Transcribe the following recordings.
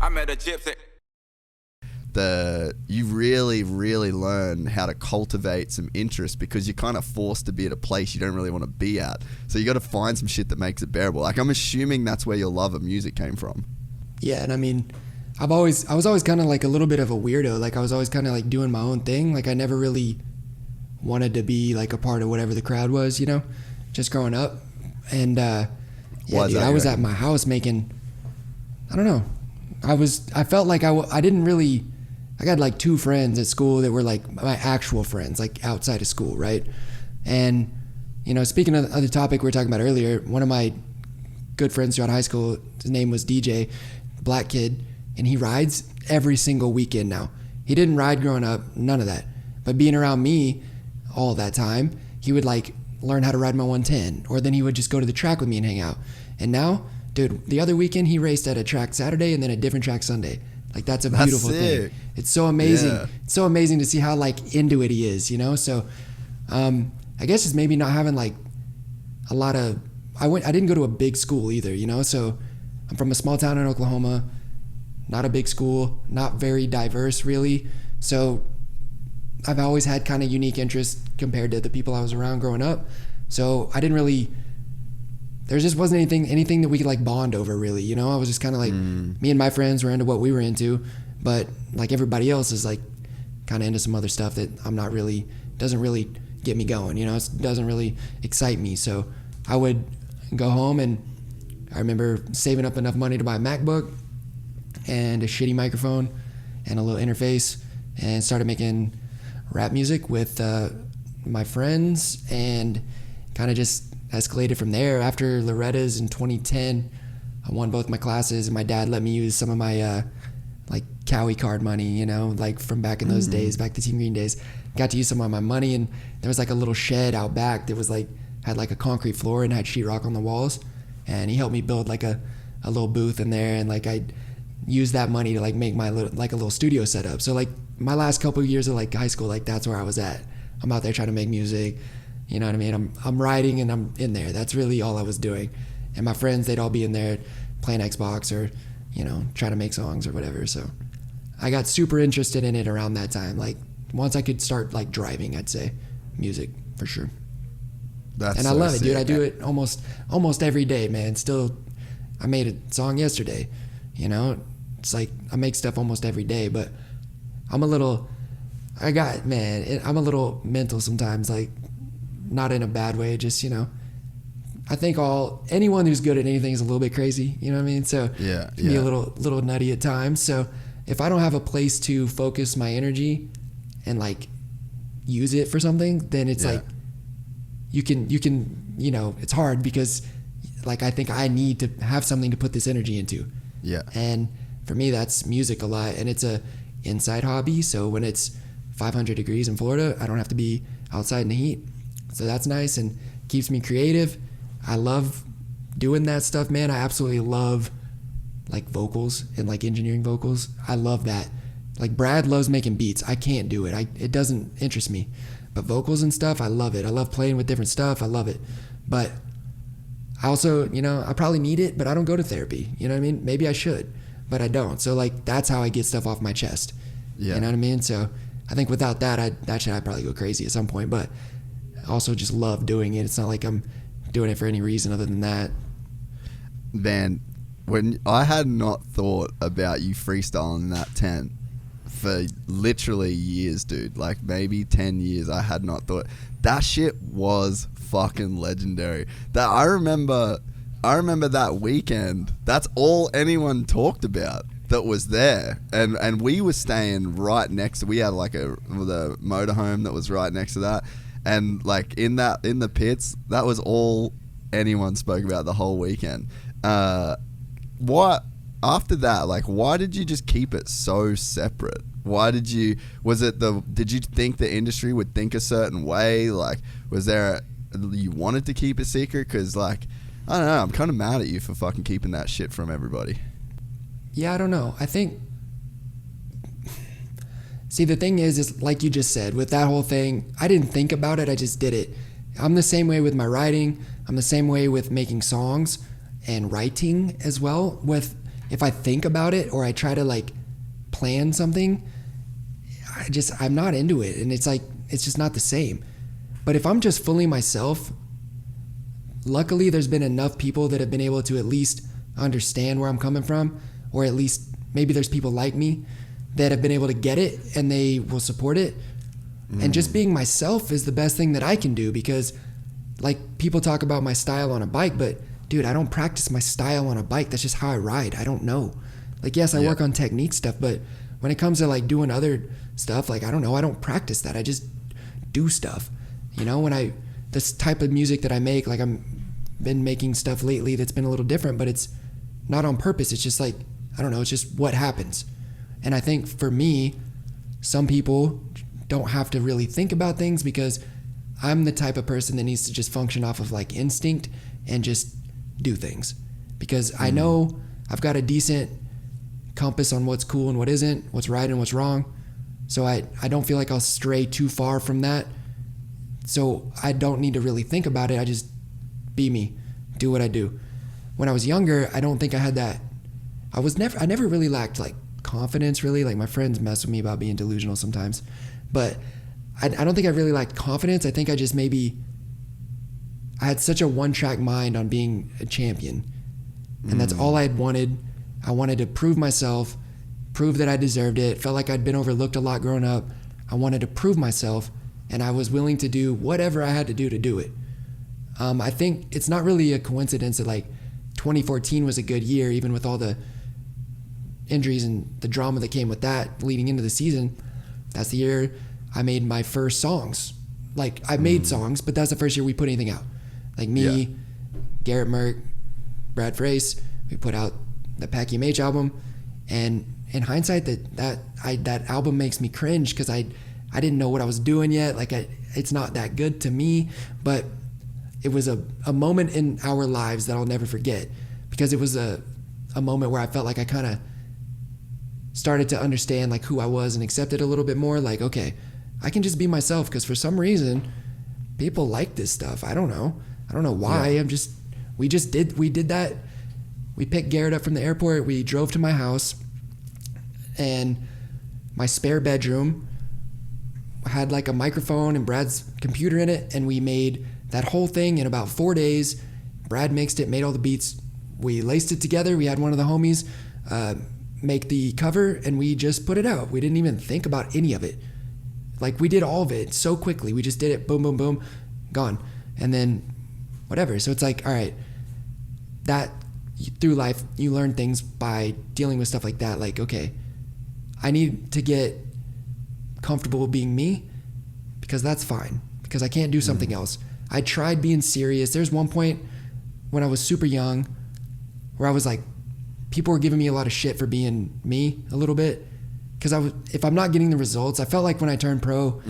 I met a gypsy. You really learn how to cultivate some interest because you're kind of forced to be at a place you don't really want to be at. So you got to find some shit that makes it bearable. Like, I'm assuming that's where your love of music came from. Yeah, and I mean, I was always kind of like a little bit of a weirdo. Like, I was always kind of like doing my own thing. Like, I never really wanted to be like a part of whatever the crowd was, you know, just growing up. And yeah, dude, I was at my house making, I don't know. I felt like I didn't really, I got like 2 friends at school that were like my actual friends, like outside of school, right? And, you know, speaking of the topic we were talking about earlier, one of my good friends throughout high school, his name was DJ, black kid, and he rides every single weekend now. He didn't ride growing up, none of that. But being around me all that time, he would like learn how to ride my 110, or then he would just go to the track with me and hang out. And now, dude, the other weekend he raced at a track Saturday and then a different track Sunday. Like, that's a beautiful thing. It's so amazing. Yeah. It's so amazing to see how like into it he is, you know? So I guess it's maybe not having like a lot of, I didn't go to a big school either, you know? So I'm from a small town in Oklahoma, not a big school, not very diverse really. So I've always had kind of unique interests compared to the people I was around growing up. So I didn't really, there just wasn't anything that we could like bond over really, you know? I was just kind of like, me and my friends were into what we were into, but like everybody else is like kind of into some other stuff that doesn't really get me going, you know? It doesn't really excite me. So I would go home, and I remember saving up enough money to buy a MacBook and a shitty microphone and a little interface, and started making rap music with my friends, and kind of just escalated from there. After Loretta's in 2010, I won both my classes, and my dad let me use some of my like Cowie card money, you know, like from back in those days, back to Team Green days. Got to use some of my money, and there was like a little shed out back that was like, had like a concrete floor and had sheetrock on the walls, and he helped me build like a little booth in there, and like I used that money to like make my little, like a little studio setup. So like my last couple of years of like high school, like that's where I was at. I'm out there trying to make music, you know what I mean? I'm writing and I'm in there. That's really all I was doing. And my friends, they'd all be in there playing Xbox or, you know, trying to make songs or whatever. So I got super interested in it around that time. Like once I could start like driving, I'd say music for sure. And I love it, dude. I do it almost every day, man. Still, I made a song yesterday, you know? It's like I make stuff almost every day, but I'm a little mental sometimes, like not in a bad way, just, you know, I think anyone who's good at anything is a little bit crazy, you know what I mean? So yeah, be a little nutty at times. So if I don't have a place to focus my energy and like use it for something, then it's like you can, you know, it's hard because like I think I need to have something to put this energy into. Yeah. And for me, that's music a lot, and it's a inside hobby. So when it's 500 degrees in Florida, I don't have to be outside in the heat. So that's nice and keeps me creative. I love doing that stuff, man. I absolutely love like vocals and like engineering vocals. I love that. Like Brad loves making beats. I can't do it. It doesn't interest me. But vocals and stuff, I love it. I love playing with different stuff. I love it. But I also, you know, I probably need it, but I don't go to therapy. You know what I mean? Maybe I should, but I don't. So like that's how I get stuff off my chest. Yeah. You know what I mean? So I think without that, I'd probably go crazy at some point, but I also just love doing it. It's not like I'm doing it for any reason other than that. Man, when I had not thought about you freestyling in that tent for literally years, dude, like maybe 10 years, I had not thought. That shit was fucking legendary. That I remember that weekend, that's all anyone talked about that was there, and we were staying right next to, we had like the motorhome that was right next to that, and like in the pits, that was all anyone spoke about the whole weekend. What after that, like why did you just keep it so separate? Why did you think the industry would think a certain way? Like you wanted to keep it secret? Because like I don't know, I'm kind of mad at you for fucking keeping that shit from everybody. Yeah, I don't know. I think, see, the thing is like you just said, with that whole thing, I didn't think about it, I just did it. I'm the same way with my writing. I'm the same way with making songs and writing as well. if I think about it or I try to like plan something, I'm not into it. And it's like, it's just not the same. But if I'm just fully myself, luckily there's been enough people that have been able to at least understand where I'm coming from, or at least maybe there's people like me that have been able to get it and they will support it. And just being myself is the best thing that I can do, because like people talk about my style on a bike, but dude, I don't practice my style on a bike. That's just how I ride. I don't know. Like, yes, I work on technique stuff, but when it comes to like doing other stuff, like, I don't know. I don't practice that. I just do stuff. You know, this type of music that I make, like I'm been making stuff lately that's been a little different, but it's not on purpose. It's just like, I don't know. It's just what happens. And I think for me, some people don't have to really think about things, because I'm the type of person that needs to just function off of like instinct and just do things, because I know I've got a decent compass on what's cool and what isn't, what's right and what's wrong. So I don't feel like I'll stray too far from that. So I don't need to really think about it. I just be me, do what I do. When I was younger, I don't think I had that. I never really lacked like confidence, really. Like my friends mess with me about being delusional sometimes, but I don't think I really lacked confidence. I think I just I had such a one-track mind on being a champion, and that's all I had wanted. I wanted to prove myself, prove that I deserved it. Felt like I'd been overlooked a lot growing up. I wanted to prove myself, and I was willing to do whatever I had to do it. I think it's not really a coincidence that like 2014 was a good year, even with all the injuries and the drama that came with that leading into the season. That's the year I made my first songs. Like, I made songs, but that's the first year we put anything out. Like me, Garrett Merck, Brad Frace, we put out the PAK EMH album, and in hindsight, that album makes me cringe, because I didn't know what I was doing yet. Like, it's not that good to me, but it was a moment in our lives that I'll never forget, because it was a moment where I felt like I kind of started to understand like who I was and accept it a little bit more. Like, okay, I can just be myself, because for some reason people like this stuff. I don't know why. We did that. We picked Garrett up from the airport. We drove to my house, and my spare bedroom had like a microphone and Brad's computer in it, and we made that whole thing in about 4 days. Brad mixed it, made all the beats. We laced it together. We had one of the homies make the cover, and we just put it out. We didn't even think about any of it. Like, we did all of it so quickly. We just did it, boom, boom, boom, gone. And then whatever. So it's like, all right, that through life, you learn things by dealing with stuff like that. Like, okay, I need to get comfortable being me, because that's fine, because I can't do something else. I tried being serious. There's one point when I was super young where I was like, people were giving me a lot of shit for being me a little bit, because if I'm not getting the results, I felt like when I turned pro,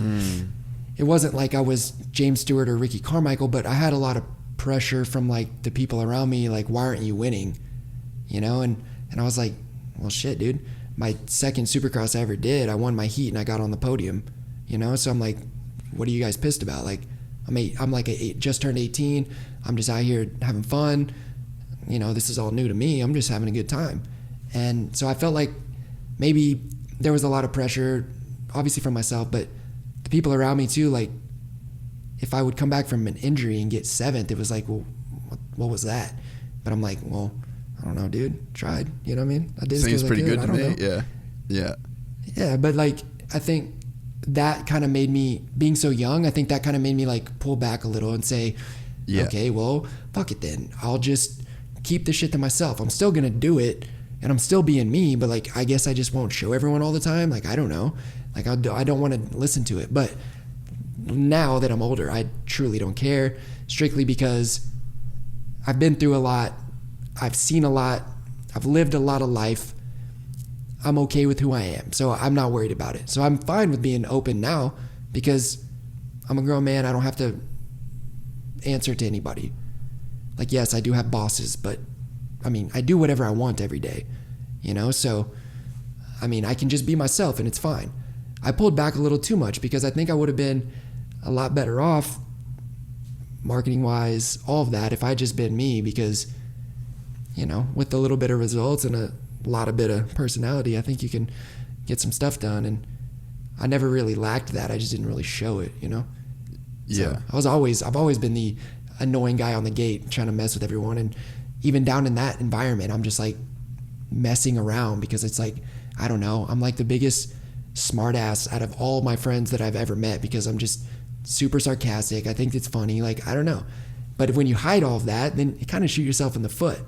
it wasn't like I was James Stewart or Ricky Carmichael, but I had a lot of pressure from like the people around me, like, why aren't you winning? You know, and I was like, well, shit, dude. My second Supercross I ever did, I won my heat and I got on the podium, you know? So I'm like, what are you guys pissed about? Like, I'm like just turned 18. I'm just out here having fun. You know, this is all new to me. I'm just having a good time. And so I felt like maybe there was a lot of pressure, obviously from myself, but the people around me too. Like, if I would come back from an injury and get 7th, it was like, well, what was that? But I'm like, well, I don't know, dude. Tried. You know what I mean? I did. Seems pretty good to me. Know. Yeah. Yeah, but like, I think that kind of made me, being so young, I think that kind of made me like pull back a little and say, okay, well, fuck it then. I'll just keep this shit to myself. I'm still gonna do it, and I'm still being me, but like, I guess I just won't show everyone all the time. Like, I don't know. Like, I don't want to listen to it. But now that I'm older, I truly don't care, strictly because I've been through a lot. I've seen a lot. I've lived a lot of life. I'm okay with who I am, so I'm not worried about it. So I'm fine with being open now, because I'm a grown man. I don't have to answer to anybody. Like, yes, I do have bosses, but I mean, I do whatever I want every day, you know? So, I mean, I can just be myself, and it's fine. I pulled back a little too much, because I think I would have been a lot better off marketing-wise, all of that, if I just been me, because, you know, with a little bit of results and a a lot of bit of personality, I think you can get some stuff done. And I never really lacked that. I just didn't really show it, you know? Yeah. So I've always been the annoying guy on the gate trying to mess with everyone. And even down in that environment, I'm just like messing around because it's like, I don't know, I'm like the biggest smart ass out of all my friends that I've ever met because I'm just super sarcastic. I think it's funny. Like, I don't know. But when you hide all of that, then you kind of shoot yourself in the foot,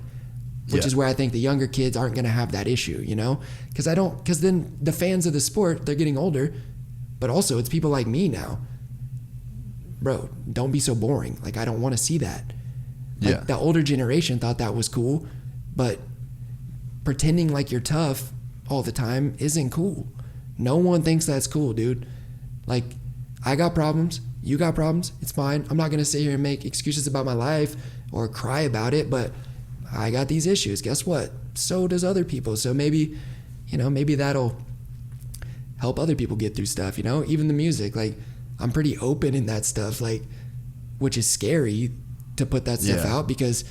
which is where I think the younger kids aren't going to have that issue, you know? Because then the fans of the sport, they're getting older, but also it's people like me now. Bro, don't be so boring. Like, I don't want to see that. Like, the older generation thought that was cool, but pretending like you're tough all the time isn't cool. No one thinks that's cool, dude. Like, I got problems. You got problems. It's fine. I'm not going to sit here and make excuses about my life or cry about it, but I got these issues. Guess what? So does other people. So maybe, you know, maybe that'll help other people get through stuff, you know? Even the music, like, I'm pretty open in that stuff, like, which is scary to put that stuff out because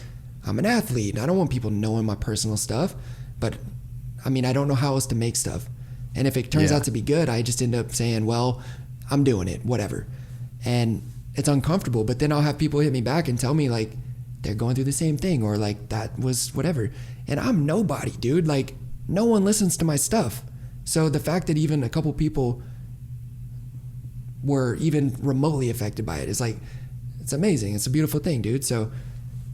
I'm an athlete and I don't want people knowing my personal stuff. But, I mean, I don't know how else to make stuff. And if it turns out to be good, I just end up saying, well, I'm doing it, whatever. And it's uncomfortable, but then I'll have people hit me back and tell me, like, they're going through the same thing or, like, that was whatever. And I'm nobody, dude. Like, no one listens to my stuff. So the fact that even a couple people were even remotely affected by it is, like, it's amazing. It's a beautiful thing, dude. So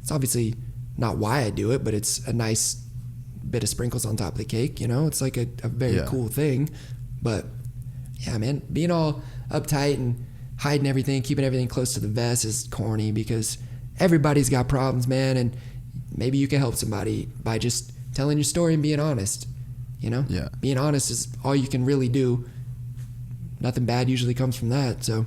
it's obviously not why I do it, but it's a nice bit of sprinkles on top of the cake, you know? It's like a very cool thing. But yeah, man, being all uptight and hiding everything, keeping everything close to the vest is corny because everybody's got problems, man. And maybe you can help somebody by just telling your story and being honest, you know? Yeah. Being honest is all you can really do. Nothing bad usually comes from that, so.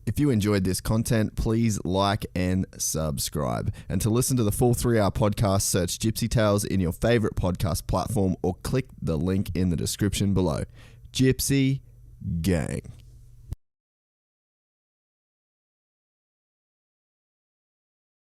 If you enjoyed this content, please like and subscribe. And to listen to the full 3-hour podcast, search Gypsy Tales in your favorite podcast platform or click the link in the description below. Gypsy Gang.